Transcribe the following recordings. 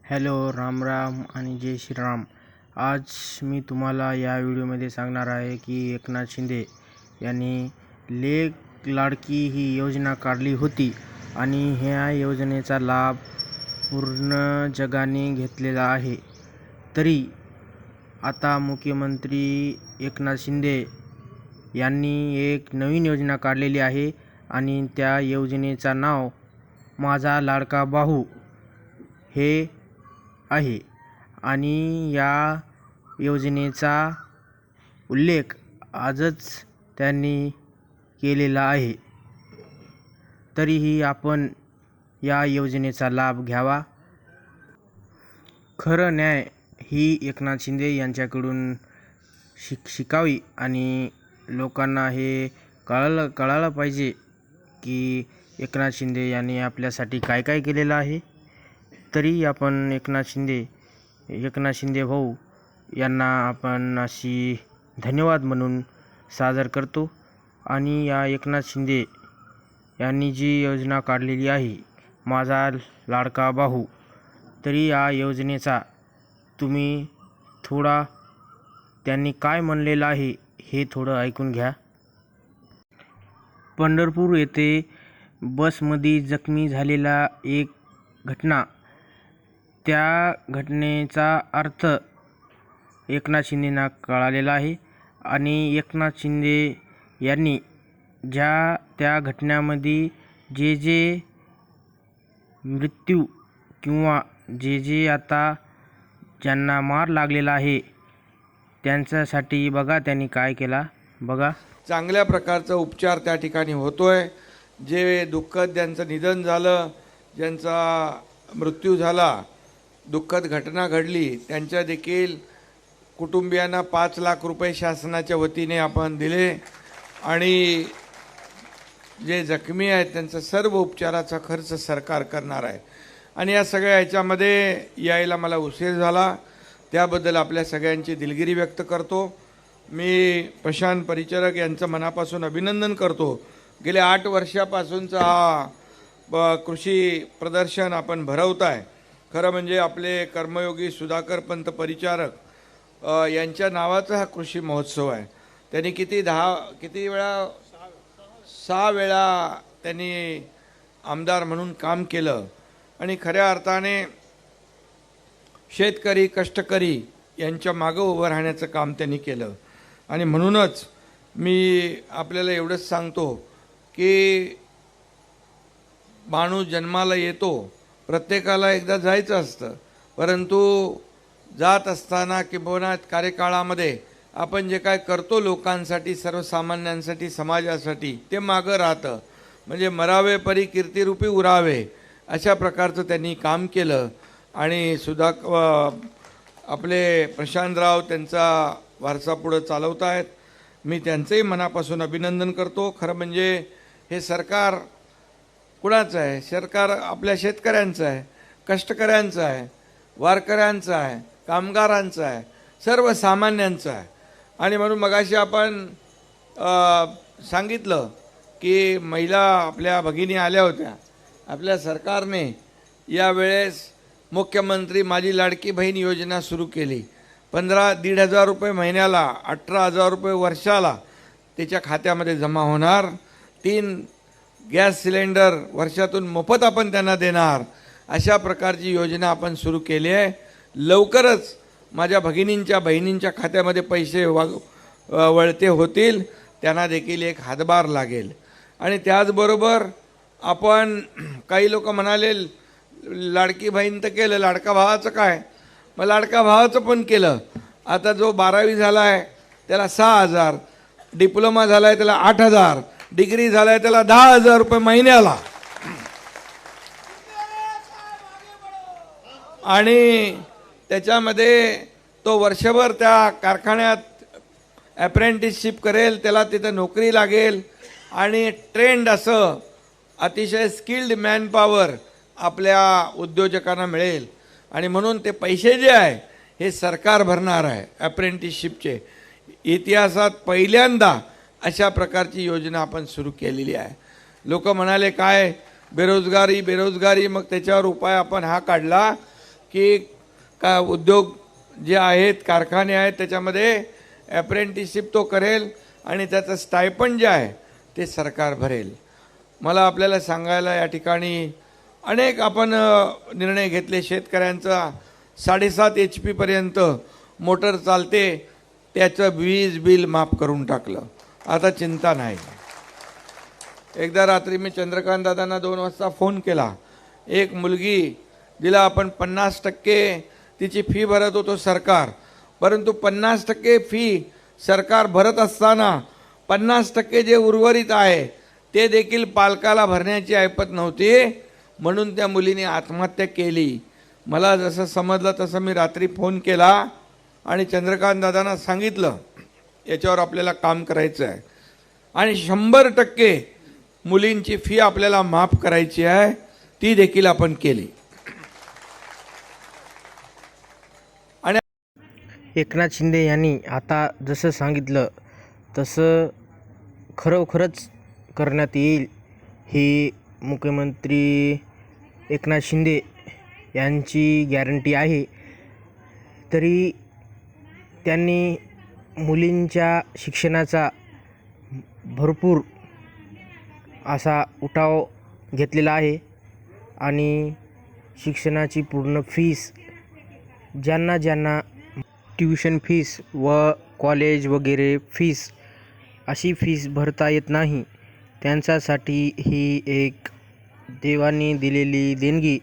Hello, Ram Ram आणि जय श्रीराम. आज मी तुम्हाला या व्हिडिओमध्ये सांगणार आहे की एकनाथ शिंदे यांनी लेक लाडकी ही योजना काढली होती आणि ह्या योजनेचा लाभ पूर्ण जगाने घेतलेला आहे. तरी आता मुख्यमंत्री एकनाथ शिंदे यांनी एक नवीन योजना काढलेली आहे आणि त्या योजनेचं नाव माझा लाडका भाऊ हे आहे आणि या योजनेचा उल्लेख आजच त्यांनी केलेला आहे. तरीही आपण या योजनेचा लाभ घ्यावा. खरं न्याय ही एकनाथ शिंदे यांच्याकडून शिकावी आणि लोकांना हे कळालं पाहिजे की एकनाथ शिंदे यांनी आपल्यासाठी काय काय केलेलं आहे. तरी आपण एकनाथ शिंदे भाऊ यांना आपण अशी धन्यवाद म्हणून सादर करतो. आणि या एकनाथ शिंदे यांनी जी योजना काढलेली आहे माझा लाडका भाऊ, तरी या योजनेचा तुम्ही थोडा त्यांनी काय म्हणलेलं आहे हे थोडं ऐकून घ्या. पंढरपूर येथे बसमध्ये जखमी झालेला एक घटना, त्या घटनेचा अर्थ एकनाथ शिंदेंना कळालेला आहे आणि एकनाथ शिंदे यांनी त्या घटनेमध्ये जे मृत्यू किंवा जे आता ज्यांना मार लागलेला आहे त्यांच्यासाठी बघा त्यांनी काय केला. बघा, चांगल्या प्रकारचा उपचार त्या ठिकाणी होतोय. जे दुःखद ज्यांचं निधन झालं, ज्यांचा मृत्यू झाला, दुःखद घटना घडली, त्यांच्या देखील कुटुंबियांना 5 लाख रुपये शासनाच्या वतीने आपण दिले आणि जे जखमी आहेत त्यांचा सर्व उपचाराचा खर्च सरकार करणार आहे. आणि या सगळ्या ह्याच्यामध्ये यायला मला उशीर झाला, त्याबद्दल आपल्या सगळ्यांची दिलगिरी व्यक्त करतो. मी प्रशांत परिचारक यांचं मनापासून अभिनंदन करतो. गेल्या 8 वर्षापासूनचा हा कृषी प्रदर्शन आपण भरवताय. खरं म्हणजे आपले कर्मयोगी सुधाकर पंत परिचारक यांच्या नावाचा हा कृषी महोत्सव आहे. त्यांनी किती वेळा 6 वेळा त्यांनी आमदार म्हणून काम केलं आणि खऱ्या अर्थाने शेतकरी कष्टकरी यांच्या मागं उभं राहण्याचं काम त्यांनी केलं. आणि म्हणूनच मी आपल्याला एवढंच सांगतो की माणूस जन्माला येतो, प्रत्येकाला एकदा जायचं असतं, परंतु जात असताना किंवा कार्यकाळामध्ये आपण जे काय करतो लोकांसाठी, सर्वसामान्यांसाठी, समाजासाठी, ते मागं राहतं. म्हणजे मरावे परी कीर्तिरूपी उरावे अशा प्रकारचं त्यांनी काम केलं. आणि आपले प्रशांतराव त्यांचा वारसा पुढं चालवत आहेत. मी त्यांचंही मनापासून अभिनंदन करतो. खरं म्हणजे हे सरकार कुणाचं आहे? सरकार आपल्या शेतकऱ्यांचं आहे, कष्टकऱ्यांचं आहे, वारकऱ्यांचं आहे, कामगारांचं आहे, सर्वसामान्यांचं आहे. आणि म्हणून मगाशी आपण सांगितलं की महिला आपल्या भगिनी आल्या होत्या. आपल्या सरकारने यावेळेस मुख्यमंत्री माझी लाडकी बहीण योजना सुरू केली. 1,500 रुपये महिन्याला, 18,000 रुपये वर्षाला त्याच्या खात्यामध्ये जमा होणार. 3 गॅस सिलेंडर वर्षातून मोफत आपण त्यांना देणार. अशा प्रकारची योजना आपण सुरू केली आहे. लवकरच माझ्या बहिणींच्या खात्यामध्ये पैसे वळते होतील, त्यांना देखील एक हातभार लागेल. आणि त्याचबरोबर आपण काही लोक म्हणाले लाडकी बहीण तर केलं, लाडका भावाचं काय? मग लाडका भावाचं पण केलं. आता जो 12वी झाला आहे त्याला 6,000, डिप्लोमा झाला आहे त्याला 8,000, डिग्री झाला आहे त्याला 10,000 रुपये महिन्याला. आणि त्याच्यामध्ये तो वर्षभर त्या कारखान्यात अप्रेंटिसशिप करेल, त्याला तिथं नोकरी लागेल आणि ट्रेंड असं अतिशय स्किल्ड मॅनपॉवर आपल्या उद्योजकांना मिळेल. आणि म्हणून ते पैसे जे आहे हे सरकार भरणार आहे अप्रेंटिसशिपचे. इतिहासात पहिल्यांदा अशा प्रकारची योजना आपण सुरू केलेली आहे. लोक म्हणाले काय बेरोजगारी, मग त्याच्यावर उपाय आपण हा काढला की का उद्योग जे आहेत, कारखाने आहेत, त्याच्यामध्ये अप्रेंटिसशिप तो करेल आणि त्याचं स्टायपंड जे आहे ते सरकार भरेल. मला आपल्याला सांगायला या ठिकाणी अनेक आपण निर्णय घेतले. शेतकऱ्यांचा 7.5 HP पर्यंत मोटर चालते, त्याचं वीज बिल माफ करून टाकलं. आता चिंता नाही. एकदा रात्री मी चंद्रकांत दादांना 2 वाजता फोन केला. एक मुलगी जिला आपण 50% तिची फी भरत होतो सरकार, परंतु 50% फी सरकार भरत असताना 50% जे उर्वरित आहे ते देखील पालकाला भरण्याची ऐपत नव्हती, म्हणून त्या मुलीने आत्महत्या केली. मला जसं समजलं तसं मी रात्री फोन केला आणि चंद्रकांत दादांना सांगितलं याच्यावर आपल्याला काम करायचं आहे आणि 100% मुलींची फी आपल्याला माफ करायची आहे, ती देखील आपण केली. आणि एकनाथ शिंदे यांनी आता जसं सांगितलं तसं खरोखरच करण्यात येईल ही मुख्यमंत्री एकनाथ शिंदे यांची गॅरंटी आहे. तरी त्यांनी मुलींच्या शिक्षणाचा भरपूर असा उठाव घेतलेला आहे आणि शिक्षणाची पूर्ण फीस ज्यांना ट्युशन फीस व कॉलेज वगैरे फीस अशी फीस भरता येत नाही त्यांच्यासाठी ही एक देवाने दिलेली देणगी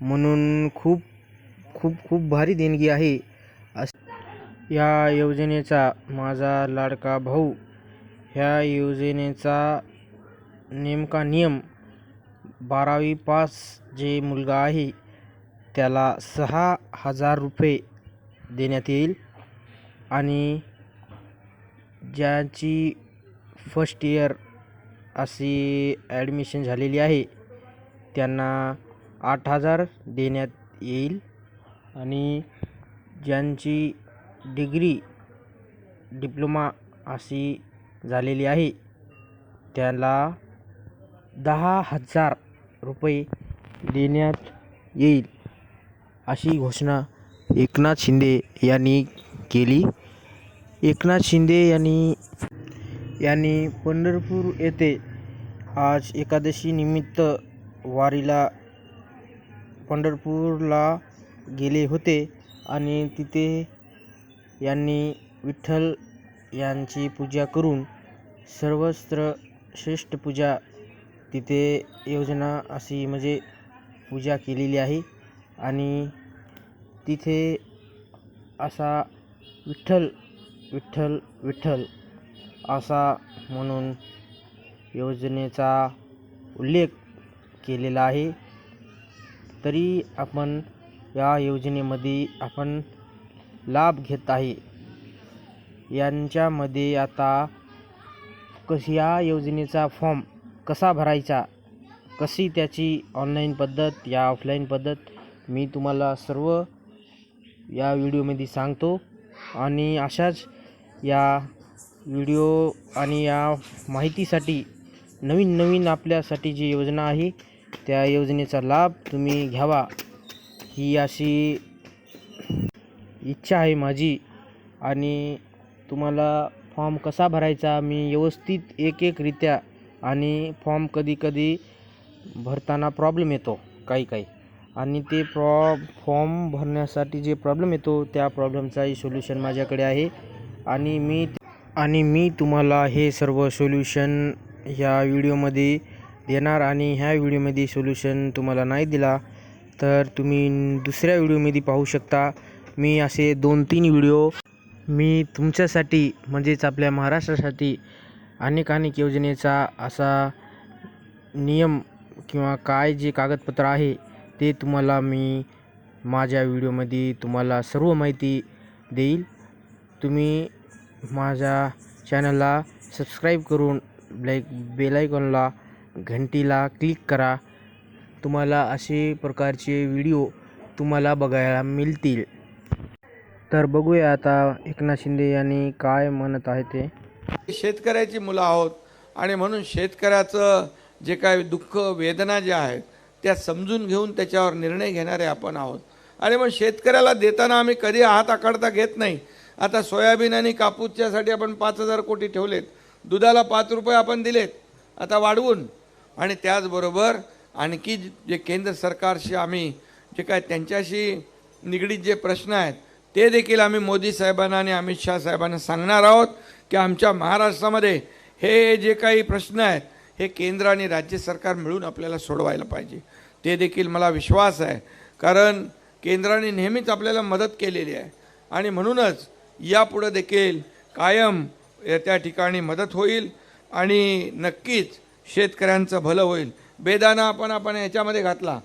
म्हणून खूप खूप खूप भारी देणगी आहे. या योजनेचा माझा लाडका भाऊ ह्या योजनेचा नेमका नियम 12वी पास जे मुलगा आहे त्याला 6,000 रुपये देण्यात येईल आणि ज्यांची फर्स्ट इयर अशी ॲडमिशन झालेली आहे त्यांना 8,000 देण्यात येईल आणि ज्यांची डिग्री डिप्लोमा अशी झालेली आहे त्याला 10,000 रुपये देण्यात येईल अशी घोषणा एकनाथ शिंदे यांनी केली. एकनाथ शिंदे यांनी पंढरपूर येथे आज एकादशी निमित्त वारीला पंढरपूरला गेले होते आणि तिथे यांनी विठ्ठल यांची पूजा करून सर्वस्त्र श्रेष्ठ पूजा तिथे योजना अशी म्हणजे पूजा केलेली आहे आणि तिथे असा विठ्ठल विठ्ठल विठ्ठल असा म्हणून योजनेचा उल्लेख केलेला आहे. तरी आपण या योजनेमध्ये आपण लाभ घेत आहे. यांच्यामध्ये आता या योजनेचा फॉर्म कसा भरायचा, कशी त्याची ऑनलाईन पद्धत या ऑफलाईन पद्धत मी तुम्हाला सर्व या व्हिडिओमध्ये सांगतो आणि अशाच या व्हिडिओ आणि या माहितीसाठी नवीन आपल्यासाठी जी योजना आहे त्या योजनेचा लाभ तुम्ही घ्यावा ही अशी इच्छा आहे माझी. आणि तुम्हाला फॉर्म कसा भरायचा मी व्यवस्थित एक-एकरित्या आणि फॉर्म कधी भरताना प्रॉब्लेम येतो काही आणि ते फॉर्म भरण्यासाठी जे प्रॉब्लेम येतो त्या प्रॉब्लेमचाही सोल्युशन माझ्याकडे आहे आणि मी तुम्हाला हे सर्व सोल्युशन ह्या व्हिडिओमध्ये देणार आणि ह्या व्हिडिओमध्ये सोल्युशन तुम्हाला नाही दिला तर तुम्ही दुसऱ्या व्हिडिओमध्ये पाहू शकता. मी असे 2-3 व्हिडिओ मी तुमच्यासाठी म्हणजेच आपल्या महाराष्ट्रासाठी अनेक योजनेचा असा नियम किंवा काय जे कागदपत्र आहे ते तुम्हाला मी माझ्या व्हिडिओमध्ये तुम्हाला सर्व माहिती देईल. तुम्ही माझ्या चॅनलला सबस्क्राईब करून बेल आयकॉनला घंटीला क्लिक करा. तुम्हाला असे प्रकारचे व्हिडिओ तुम्हाला बघायला मिळतील. तर बघूया आता एकनाथ शिंदे यांनी काय म्हणत आहे ते. शेतकऱ्याची मुलं आहोत आणि म्हणून शेतकऱ्याचं जे काय दुःख वेदना ज्या आहेत त्या समजून घेऊन त्याच्यावर निर्णय घेणारे आपण आहोत आणि मग शेतकऱ्याला देताना आम्ही कधी हात आकडता घेत नाही. आता सोयाबीन आणि कापूसच्यासाठी आपण 5,000 कोटी ठेवलेत, दुधाला 5 रुपये आपण दिलेत आता वाढवून, आणि त्याचबरोबर आणखी जे केंद्र सरकारशी आम्ही जे काय त्यांच्याशी निगडीत जे प्रश्न आहेत ते देखील आम्ही मोदी साहेबांना आणि अमित शाह साहेबांना सांगणार आहोत की आमच्या महाराष्ट्रामध्ये हे जे काही प्रश्न आहेत हे केंद्र आणि राज्य सरकार मिळून आपल्याला सोडवायला पाहिजे. ते देखील मला विश्वास आहे, कारण केंद्राने नेहमीच आपल्याला मदत केलेली आहे आणि म्हणूनच यापुढे देखील कायम त्या ठिकाणी मदत होईल आणि नक्कीच शेतकऱ्यांचं भलं होईल. बेदाणा आपण याच्यामध्ये घातला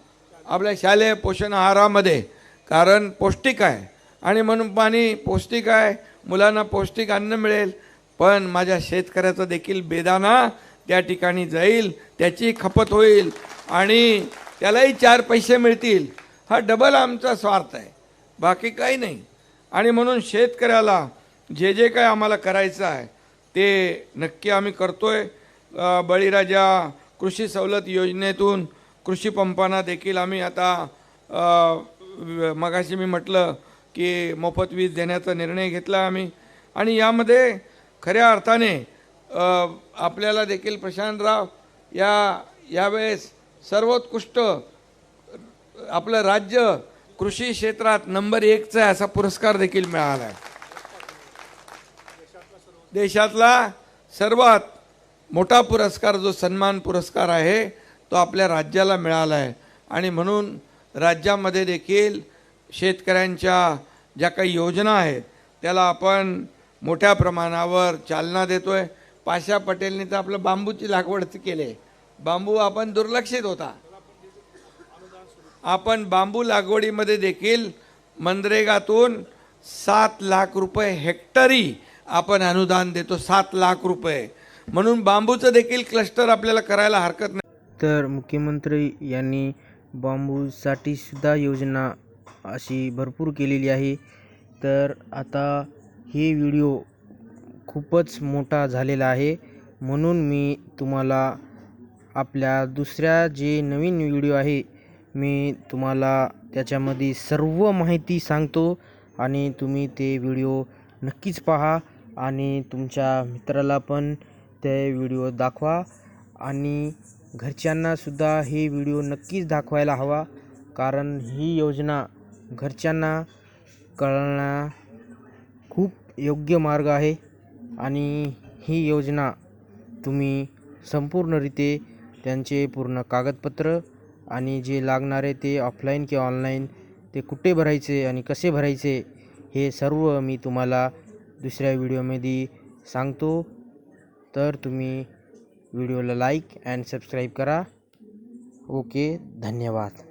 आपल्या शालेय पोषण आहारामध्ये, कारण पौष्टिक आहे आणि म्हणून पाणी पौष्टिक आहे, मुलांना पौष्टिक अन्न मिळेल, पण माझ्या शेतकऱ्याचं देखील बेदाणा त्या ठिकाणी जाईल, त्याची खपत होईल आणि त्यालाही 4 पैसे मिळतील. हा डबल आमचा स्वार्थ आहे, बाकी काही नाही. आणि म्हणून शेतकऱ्याला जे जे काय आम्हाला करायचं आहे ते नक्की आम्ही करतोय. बळीराजा कृषी सवलत योजनेतून कृषी पंपांना देखील आम्ही आता मगाशी मी म्हटलं की मोफत वीज देण्याचा निर्णय घेतला आम्ही, आणि यामध्ये खऱ्या अर्थाने आपल्याला देखील प्रशांतराव यावेळेस सर्वोत्कृष्ट आपलं राज्य कृषी क्षेत्रात नंबर 1चा असा पुरस्कार देखील मिळाला आहे. देशातला सर्वात मोठा पुरस्कार जो सन्मान पुरस्कार आहे तो आपल्या राज्याला मिळाला आहे. आणि म्हणून राज्यामध्ये देखील शेतकऱ्यांच्या ज्या काही योजना आहेत त्याला आपण मोठ्या प्रमाणावर चालना देतोय. पाशा पटेलने तर आपलं बांबूची लागवड केली. बांबू आपण दुर्लक्षित होता. आपण बांबू लागवडीमध्ये देखील मनरेगातून 7 लाख रुपये हेक्टरी आपण अनुदान देतो, 7 लाख रुपये. म्हणून बांबूचं देखील क्लस्टर आपल्याला करायला हरकत नाही. तर मुख्यमंत्री यांनी बांबूसाठी सुद्धा योजना अशी भरपूर केलेली आहे. तर आता हे व्हिडिओ खूपच मोठा झालेला आहे, म्हणून मी तुम्हाला आपल्या दुसऱ्या जे नवीन व्हिडिओ आहे मी तुम्हाला त्याच्यामध्ये सर्व माहिती सांगतो आणि तुम्ही ते व्हिडिओ नक्कीच पहा आणि तुमच्या मित्राला पण ते व्हिडिओ दाखवा आणि घरच्यांनासुद्धा हे व्हिडिओ नक्कीच दाखवायला हवा, कारण ही योजना घरच्यांना कळणं खूप योग्य मार्ग आहे. आणि ही योजना तुम्ही संपूर्णरित्या त्यांचे पूर्ण कागदपत्र आणि जे लागणारे ते ऑफलाईन किंवा ऑनलाईन ते कुठे भरायचे आणि कसे भरायचे हे सर्व मी तुम्हाला दुसऱ्या व्हिडिओमध्ये सांगतो. तर तुम्ही व्हिडिओला लाईक अँड सबस्क्राईब करा. ओके, धन्यवाद.